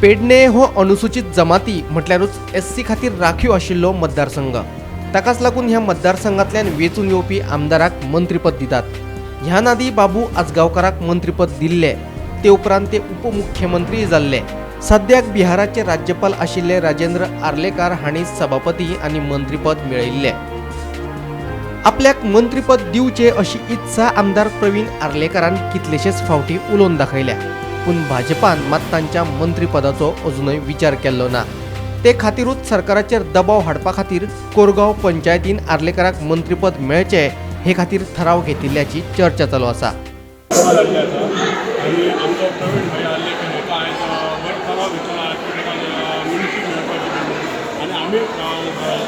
पेडणे हो अनुसूचित जमाती म्हटल्यारूच एससी खातीर राखीव आशिल्लो मतदारसंघ. ताकाच लागून ह्या मतदारसंघांतल्यान वेचून येवपी आमदाराक मंत्रीपद दितात. ह्या नादी बाबू आजगांवकाराक मंत्रीपद दिल्ले ते उपरांत ते उपमुख्यमंत्री जाल्ले. सद्याक बिहाराचे राज्यपाल आशिल्ले राजेंद्र आर्लेकार हांणी सभापती आनी मंत्रीपद मेळयिल्ले. आपल्याक मंत्रीपद दिवचे अशी इत्सा आमदार प्रवीण आर्लेकारान कितलेशेच फावटी उलोवन दाखयल्या. पूण भाजपान मात तांच्या मंत्रीपदाचो अजूनय विचार केल्लो ना. ते खातीरूच सरकाराचेर दबाव हाडपा खातीर कोरगांव पंचायतीन आर्लेकाराक मंत्रीपद मेळचे हे खातीर ठराव घेतिल्ल्याची चर्चा चालू आसा. आणि आमचो प्रवीण भाई आर्लेकर हेका आयज बरो ठराव घेतला की ताका मिनिस्ट्री मेळपाची म्हणून. आनी आमी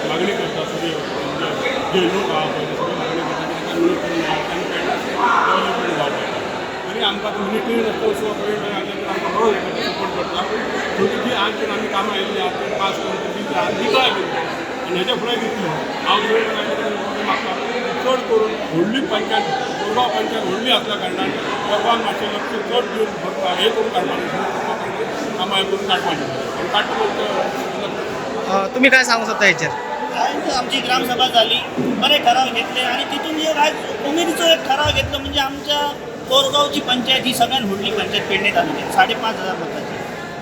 मागणी करता सगळी जे लोक आहा पळय सगळी मागणी करता की ताका मिनिस्ट्री मेळप आनी डेव्हलपमेंट जावपाक. तरी आमकां मिनिस्ट्री नासता सो प्रवीण भाई आर्लेकर आमकां बरो हेका सपोर्ट करता. थोडी जी आज आमी कामां येयल्ली आहा ती पास करून ती दिता घेतली आनी हेच्या फुडें घेतली. हांव प्रवीण भाई आर्लेकर म्हाका चड करून व्हडली पंचायत कोरगांव पंचायत व्हडली आसल्या कारणान कोरगांवान मातशें लक्ष चड दिवन हे करून काडपाचें कामां हे करून काडपाचें काडटा. तुम्ही काय सांगू शकता हेचेर? आज आमची ग्रामसभा झाली, बरे ठराव घेतले आणि तिथून एक आज उमेदीचो एक ठराव घेतलो म्हणजे आमच्या कोरगावची पंचायत ही सगळ्यात व्हडली पंचायत पेडणे तालुक्यात 5,500 लोकांची.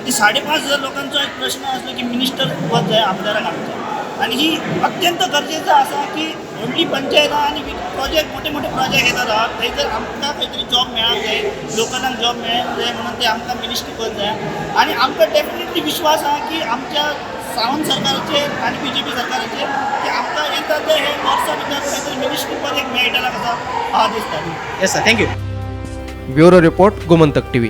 ती 5,500 लोकांचो एक प्रश्न असलो की मिनिस्टर पद जाय आमदाराक आमच्या. आणि ही अत्यंत गरजेचं असा की व्हडली पंचायत आणि प्रोजेक्ट मोठे मोठे प्रोजेक्ट येतात आहात थंय जर आमकां खंय तरी जॉब मेळाक जाय, लोकांक जॉब मेळाक जाय म्हणून ते आमकां मिनिस्ट्री पद जाय. आणि आमकां डेफिनेटली विश्वास आहा की आमच्या सावंत सरकाराचे आणि BJP सरकाराचे की आमकां येता ते हे वर्सा भितर खंय तरी मिनिस्ट्री पद एक मेळटला कसो आहा दिसता. Yes sir, thank you. Bureau report Gomantak TV.